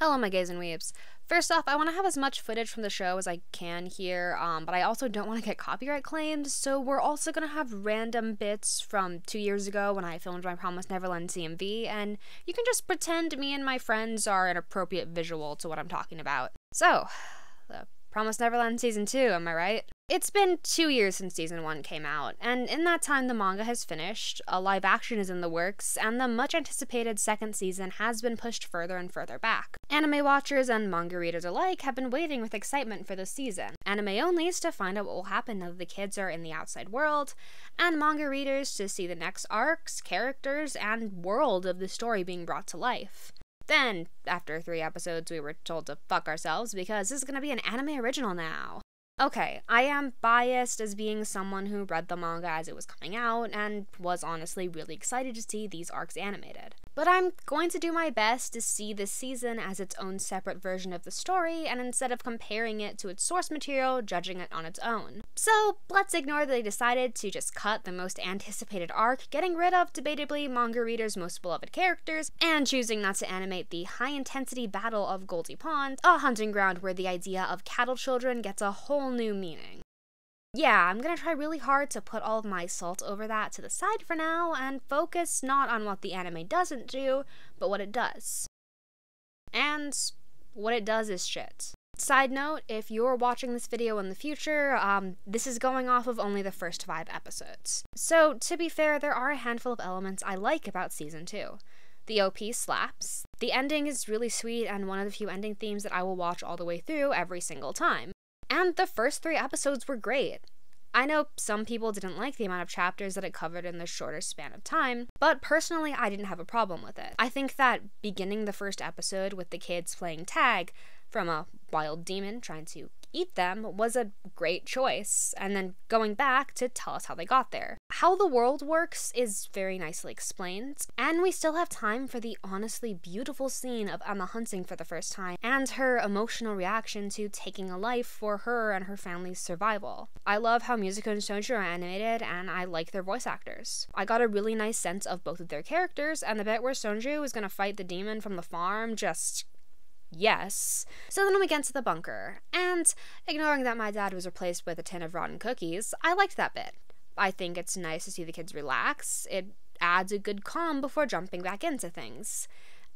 Hello, my gays and weebs. First off, I want to have as much footage from the show as I can here, but I also don't want to get copyright claimed, so we're also going to have random bits from 2 years ago when I filmed my Promised Neverland CMV, and you can just pretend me and my friends are an appropriate visual to what I'm talking about. So, the Promised Neverland Season 2, am I right? It's been 2 years since Season 1 came out, and in that time the manga has finished, a live action is in the works, and the much anticipated second season has been pushed further and further back. Anime watchers and manga readers alike have been waiting with excitement for this season. Anime onlys to find out what will happen now that the kids are in the outside world, and manga readers to see the next arcs, characters, and world of the story being brought to life. Then, after 3 episodes, we were told to fuck ourselves because this is gonna be an anime original now. Okay, I am biased as being someone who read the manga as it was coming out and was honestly really excited to see these arcs animated. But I'm going to do my best to see this season as its own separate version of the story, and instead of comparing it to its source material, judging it on its own. So let's ignore that they decided to just cut the most anticipated arc, getting rid of debatably manga readers' most beloved characters, and choosing not to animate the high-intensity battle of Goldie Pond, a hunting ground where the idea of cattle children gets a whole new meaning. Yeah, I'm gonna try really hard to put all of my salt over that to the side for now and focus not on what the anime doesn't do, but what it does. And what it does is shit. Side note, if you're watching this video in the future, this is going off of only the first 5 episodes. So, to be fair, there are a handful of elements I like about Season 2. The OP slaps. The ending is really sweet and one of the few ending themes that I will watch all the way through every single time. And the first 3 episodes were great. I know some people didn't like the amount of chapters that it covered in the shorter span of time, but personally I didn't have a problem with it. I think that beginning the first episode with the kids playing tag from a wild demon trying to eat them was a great choice, and then going back to tell us how they got there. How the world works is very nicely explained, and we still have time for the honestly beautiful scene of Emma hunting for the first time, and her emotional reaction to taking a life for her and her family's survival. I love how Mizuko and Sonju are animated, and I like their voice actors. I got a really nice sense of both of their characters, and the bit where Sonju is gonna fight the demon from the farm just... yes. So then we get to the bunker, and ignoring that my dad was replaced with a tin of rotten cookies, I liked that bit. I think it's nice to see the kids relax, it adds a good calm before jumping back into things.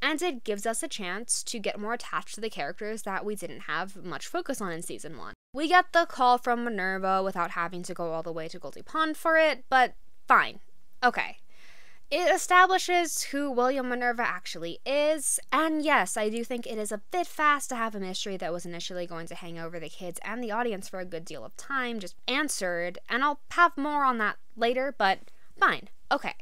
And it gives us a chance to get more attached to the characters that we didn't have much focus on in Season 1. We get the call from Minerva without having to go all the way to Goldie Pond for it, but fine. Okay. It establishes who William Minerva actually is, and yes, I do think it is a bit fast to have a mystery that was initially going to hang over the kids and the audience for a good deal of time just answered, and I'll have more on that later, but fine, okay,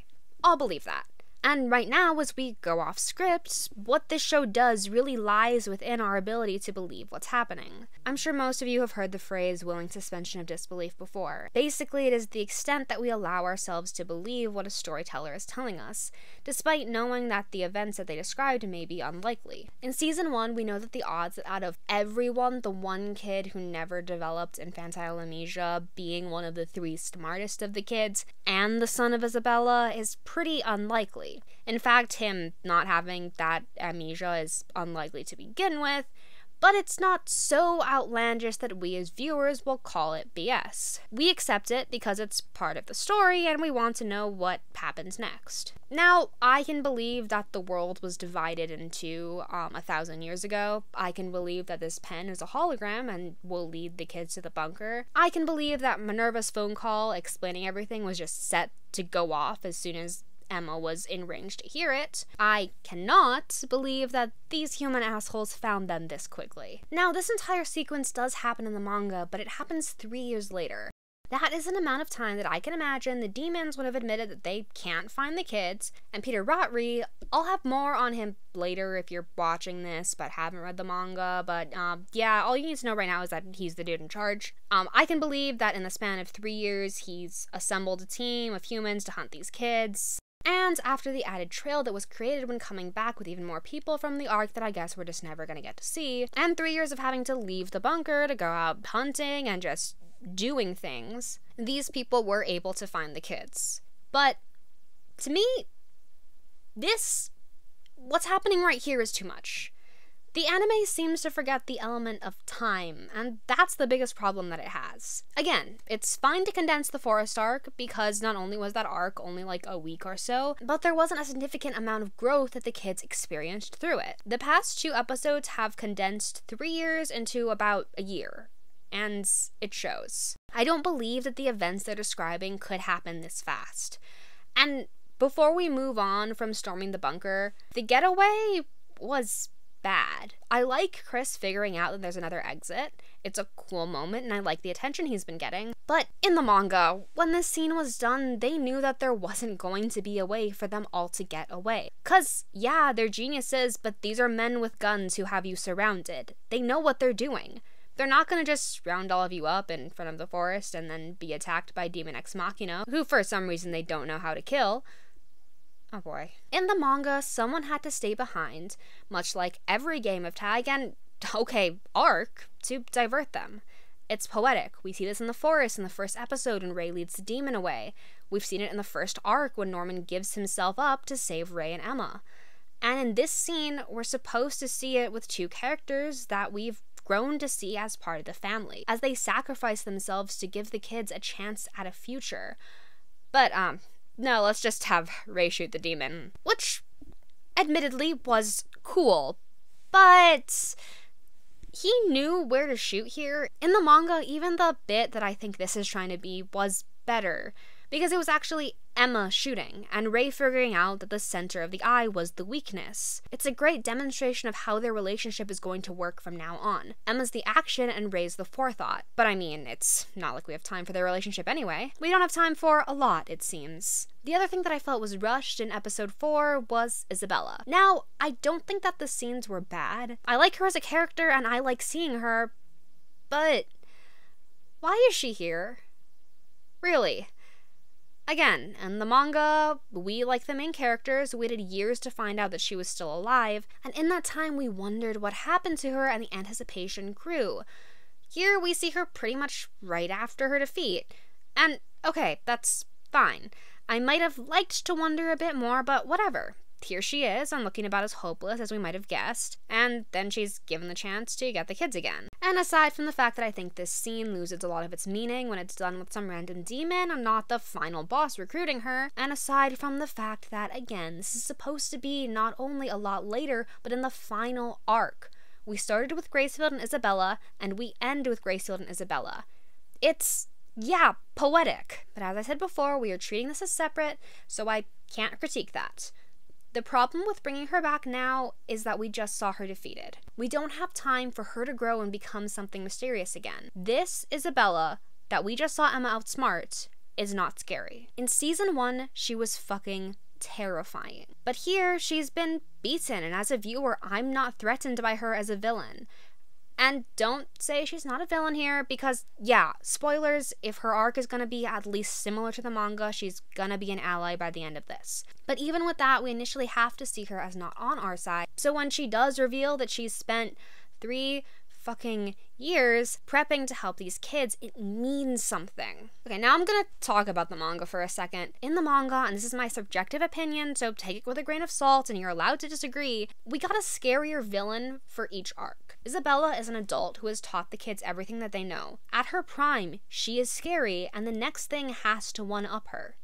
I'll believe that. And right now, as we go off script, what this show does really lies within our ability to believe what's happening. I'm sure most of you have heard the phrase willing suspension of disbelief before. Basically, it is the extent that we allow ourselves to believe what a storyteller is telling us, despite knowing that the events that they described may be unlikely. In Season 1, we know that the odds that out of everyone, the one kid who never developed infantile amnesia being one of the 3 smartest of the kids, and the son of Isabella, is pretty unlikely. In fact, him not having that amnesia is unlikely to begin with, but it's not so outlandish that we as viewers will call it BS. We accept it because it's part of the story and we want to know what happens next. Now, I can believe that the world was divided into 1,000 years ago. I can believe that this pen is a hologram and will lead the kids to the bunker. I can believe that Minerva's phone call explaining everything was just set to go off as soon as Emma was in range to hear it. I cannot believe that these human assholes found them this quickly. Now, this entire sequence does happen in the manga, but it happens 3 years later. That is an amount of time that I can imagine the demons would have admitted that they can't find the kids, and Peter Rotry, I'll have more on him later if you're watching this but haven't read the manga, but yeah, all you need to know right now is that he's the dude in charge. I can believe that in the span of 3 years, he's assembled a team of humans to hunt these kids. And after the added trail that was created when coming back with even more people from the arc that I guess we're just never gonna get to see, and 3 years of having to leave the bunker to go out hunting and just doing things, these people were able to find the kids. But to me, what's happening right here is too much. The anime seems to forget the element of time, and that's the biggest problem that it has. Again, it's fine to condense the forest arc, because not only was that arc only like a week or so, but there wasn't a significant amount of growth that the kids experienced through it. The past 2 episodes have condensed 3 years into about a year, and it shows. I don't believe that the events they're describing could happen this fast. And before we move on from storming the bunker, the getaway was bad. I like Chris figuring out that there's another exit. It's a cool moment and I like the attention he's been getting. But in the manga, when this scene was done, they knew that there wasn't going to be a way for them all to get away. 'Cause, yeah, they're geniuses, but these are men with guns who have you surrounded. They know what they're doing. They're not gonna just round all of you up in front of the forest and then be attacked by Demon Ex Machina, who for some reason they don't know how to kill. Oh boy. In the manga, someone had to stay behind, much like every game of tag and, arc, to divert them. It's poetic. We see this in the forest in the first episode when Ray leads the demon away. We've seen it in the first arc when Norman gives himself up to save Ray and Emma. And in this scene, we're supposed to see it with 2 characters that we've grown to see as part of the family, as they sacrifice themselves to give the kids a chance at a future. But, no, let's just have Ray shoot the demon. Which, admittedly, was cool. But he knew where to shoot here. In the manga, even the bit that I think this is trying to be was better, because it was actually Emma shooting, and Ray figuring out that the center of the eye was the weakness. It's a great demonstration of how their relationship is going to work from now on. Emma's the action and Ray's the forethought. But I mean, it's not like we have time for their relationship anyway. We don't have time for a lot, it seems. The other thing that I felt was rushed in episode 4 was Isabella. Now, I don't think that the scenes were bad. I like her as a character and I like seeing her, but why is she here? Really? Again, in the manga, we, like the main characters, waited years to find out that she was still alive, and in that time we wondered what happened to her and the anticipation grew. Here we see her pretty much right after her defeat. And, okay, that's fine. I might have liked to wonder a bit more, but whatever. Here she is, and looking about as hopeless as we might have guessed, and then she's given the chance to get the kids again. And aside from the fact that I think this scene loses a lot of its meaning when it's done with some random demon and not the final boss recruiting her, and aside from the fact that, again, this is supposed to be not only a lot later, but in the final arc. We started with Gracefield and Isabella, and we end with Gracefield and Isabella. It's, yeah, poetic. But as I said before, we are treating this as separate, so I can't critique that. The problem with bringing her back now is that we just saw her defeated. We don't have time for her to grow and become something mysterious again. This Isabella that we just saw Emma outsmart is not scary. In season 1, she was fucking terrifying. But here, she's been beaten, and as a viewer, I'm not threatened by her as a villain. And don't say she's not a villain here, because, yeah, spoilers, if her arc is gonna be at least similar to the manga, she's gonna be an ally by the end of this. But even with that, we initially have to see her as not on our side. So when she does reveal that she's spent 3 fucking years prepping to help these kids, it means something. Okay, now I'm gonna talk about the manga for a second. In the manga, and this is my subjective opinion, so take it with a grain of salt and you're allowed to disagree, we got a scarier villain for each arc. Isabella is an adult who has taught the kids everything that they know. At her prime, she is scary, and the next thing has to one-up her.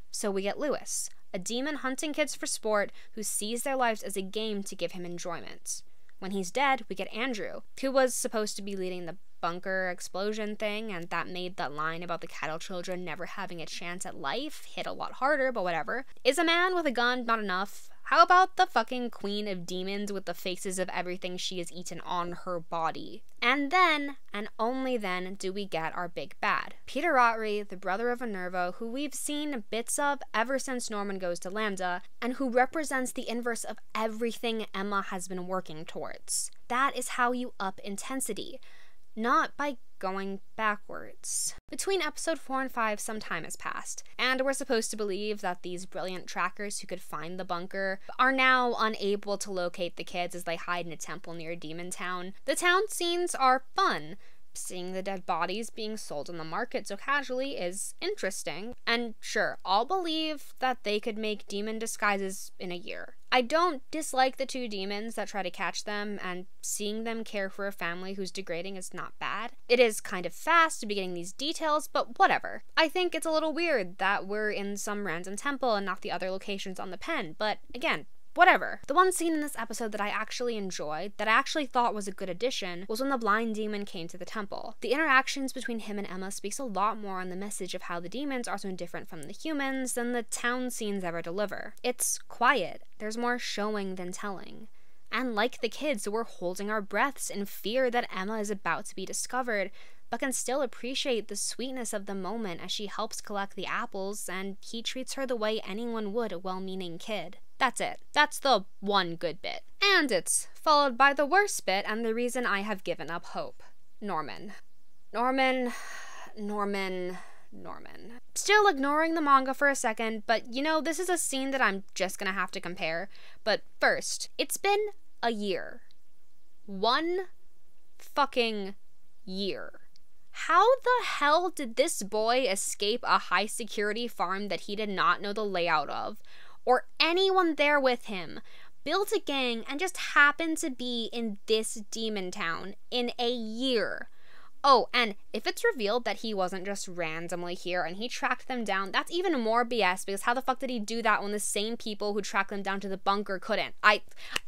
So we get Lewis, a demon hunting kids for sport who sees their lives as a game to give him enjoyment. When he's dead, we get Andrew, who was supposed to be leading the bunker explosion thing, and that made that line about the cattle children never having a chance at life hit a lot harder, but whatever. Is a man with a gun not enough? How about the fucking queen of demons with the faces of everything she has eaten on her body? And then, and only then, do we get our big bad. Peter Rattray, the brother of Minerva, who we've seen bits of ever since Norman Goes to Lambda, and who represents the inverse of everything Emma has been working towards. That is how you up intensity. Not by going backwards. Between episode 4 and 5, some time has passed, and we're supposed to believe that these brilliant trackers who could find the bunker are now unable to locate the kids as they hide in a temple near Demon Town. The town scenes are fun. seeing the dead bodies being sold on the market so casually is interesting. And sure, I'll believe that they could make demon disguises in a year. I don't dislike the two demons that try to catch them, and seeing them care for a family who's degrading is not bad. It is kind of fast to be getting these details, but whatever. I think it's a little weird that we're in some random temple and not the other locations on the pen, but again, whatever. The one scene in this episode that I actually enjoyed, that I actually thought was a good addition, was when the blind demon came to the temple. The interactions between him and Emma speaks a lot more on the message of how the demons are so different from the humans than the town scenes ever deliver. It's quiet. There's more showing than telling. And like the kids, we're holding our breaths in fear that Emma is about to be discovered, but can still appreciate the sweetness of the moment as she helps collect the apples, and he treats her the way anyone would a well-meaning kid. That's it. That's the one good bit. And it's followed by the worst bit and the reason I have given up hope. Norman. Still ignoring the manga for a second, but you know, this is a scene that I'm just gonna have to compare. But first, it's been a year. 1 fucking year. How the hell did this boy escape a high security farm that he did not know the layout of, or anyone there with him, built a gang, and just happened to be in this demon town in a year? Oh, and if it's revealed that he wasn't just randomly here and he tracked them down, that's even more BS, because how the fuck did he do that when the same people who tracked them down to the bunker couldn't? I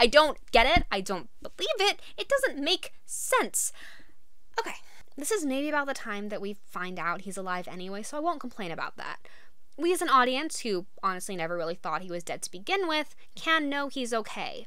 don't get it. I don't believe it. It doesn't make sense. Okay, this is maybe about the time that we find out he's alive anyway, so I won't complain about that. We as an audience, who honestly never really thought he was dead to begin with, can know he's okay.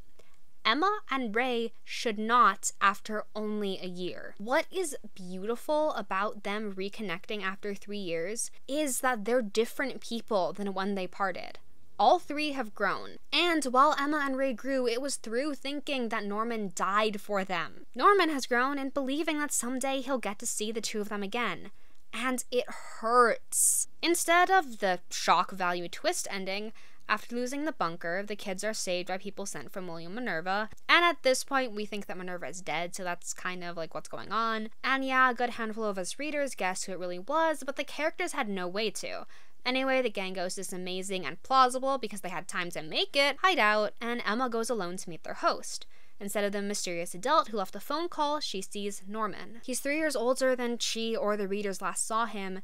Emma and Ray should not after only a year. What is beautiful about them reconnecting after 3 years is that they're different people than when they parted. All three have grown. And while Emma and Ray grew, it was through thinking that Norman died for them. Norman has grown in believing that someday he'll get to see the two of them again. And it hurts. Instead of the shock value twist ending, after losing the bunker, the kids are saved by people sent from William Minerva, and at this point we think that Minerva is dead, so that's kind of like what's going on. And yeah, a good handful of us readers guessed who it really was, but the characters had no way to. Anyway, the gang goes to this amazing and plausible, because they had time to make it, hideout, and Emma goes alone to meet their host. Instead of the mysterious adult who left a phone call, she sees Norman. He's 3 years older than she or the readers last saw him,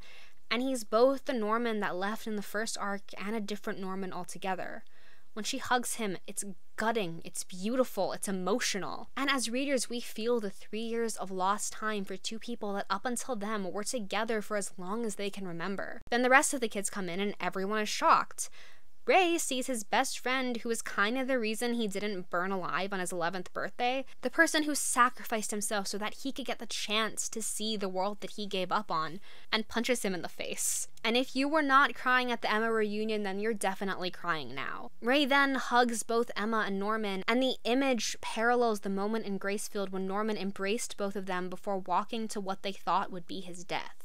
and he's both the Norman that left in the first arc and a different Norman altogether. When she hugs him, it's gutting, it's beautiful, it's emotional. And as readers, we feel the 3 years of lost time for two people that up until then were together for as long as they can remember. Then the rest of the kids come in and everyone is shocked. Ray sees his best friend, who is kind of the reason he didn't burn alive on his 11th birthday, the person who sacrificed himself so that he could get the chance to see the world that he gave up on, and punches him in the face. And if you were not crying at the Emma reunion, then you're definitely crying now. Ray then hugs both Emma and Norman, and the image parallels the moment in Gracefield when Norman embraced both of them before walking to what they thought would be his death.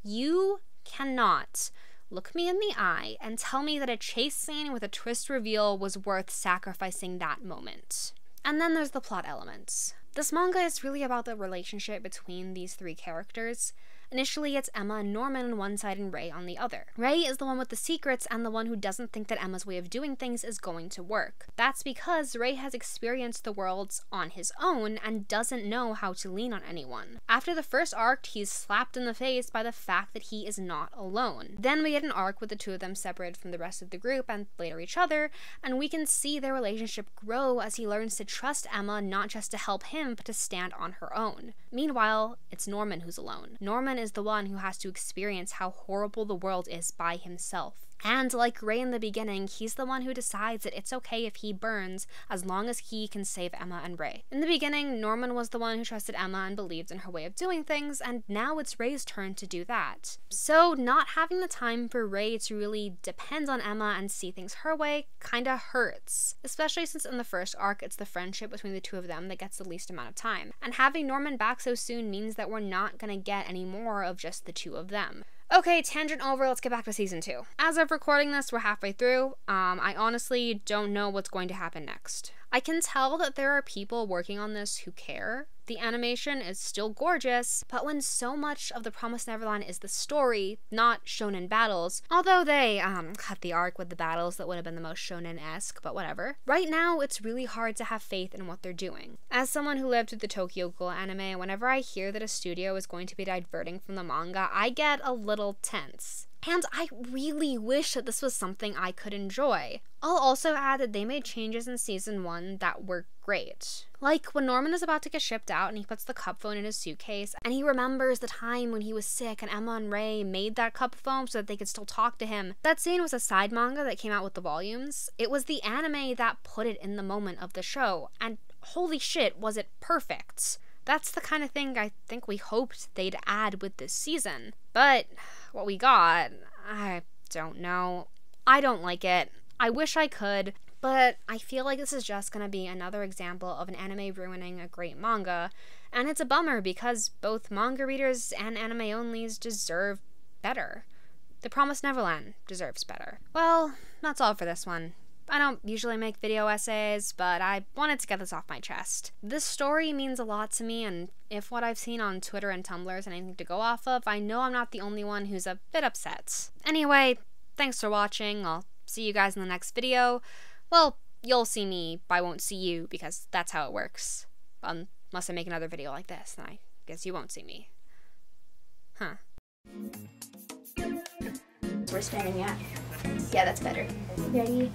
You cannot look me in the eye and tell me that a chase scene with a twist reveal was worth sacrificing that moment. And then there's the plot elements. This manga is really about the relationship between these three characters. Initially, it's Emma and Norman on one side and Ray on the other. Ray is the one with the secrets and the one who doesn't think that Emma's way of doing things is going to work. That's because Ray has experienced the worlds on his own and doesn't know how to lean on anyone. After the first arc, he's slapped in the face by the fact that he is not alone. Then we get an arc with the two of them separated from the rest of the group and later each other, and we can see their relationship grow as he learns to trust Emma not just to help him, but to stand on her own. Meanwhile, it's Norman who's alone. Norman is the one who has to experience how horrible the world is by himself. And like Ray in the beginning, he's the one who decides that it's okay if he burns as long as he can save Emma and Ray. In the beginning, Norman was the one who trusted Emma and believed in her way of doing things, and now it's Ray's turn to do that. So not having the time for Ray to really depend on Emma and see things her way kinda hurts. Especially since in the first arc, it's the friendship between the two of them that gets the least amount of time. And having Norman back so soon means that we're not gonna get any more of just the two of them. Okay, tangent over, let's get back to season 2. As of recording this, we're halfway through. I honestly don't know what's going to happen next. I can tell that there are people working on this who care. The animation is still gorgeous, but when so much of The Promised Neverland is the story, not shonen battles, although they cut the arc with the battles that would have been the most shonen-esque, but whatever. Right now, it's really hard to have faith in what they're doing. As someone who lived through the Tokyo Ghoul anime, whenever I hear that a studio is going to be diverting from the manga, I get a little tense. And I really wish that this was something I could enjoy. I'll also add that they made changes in season 1 that were great. Like when Norman is about to get shipped out and he puts the cup phone in his suitcase and he remembers the time when he was sick and Emma and Ray made that cup phone so that they could still talk to him. That scene was a side manga that came out with the volumes. It was the anime that put it in the moment of the show, and holy shit, was it perfect. That's the kind of thing I think we hoped they'd add with this season. But what we got, I don't know. I don't like it. I wish I could, but I feel like this is just gonna be another example of an anime ruining a great manga, and it's a bummer because both manga readers and anime onlys deserve better. The Promised Neverland deserves better. Well, that's all for this one. I don't usually make video essays, but I wanted to get this off my chest. This story means a lot to me, and if what I've seen on Twitter and Tumblr is anything to go off of, I know I'm not the only one who's a bit upset. Anyway, thanks for watching. I'll see you guys in the next video. Well, you'll see me, but I won't see you, because that's how it works. Unless I make another video like this, then I guess you won't see me. Huh. We're standing at. Yeah, that's better. Ready?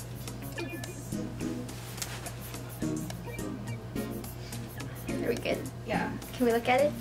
Are we good? Yeah. Can we look at it?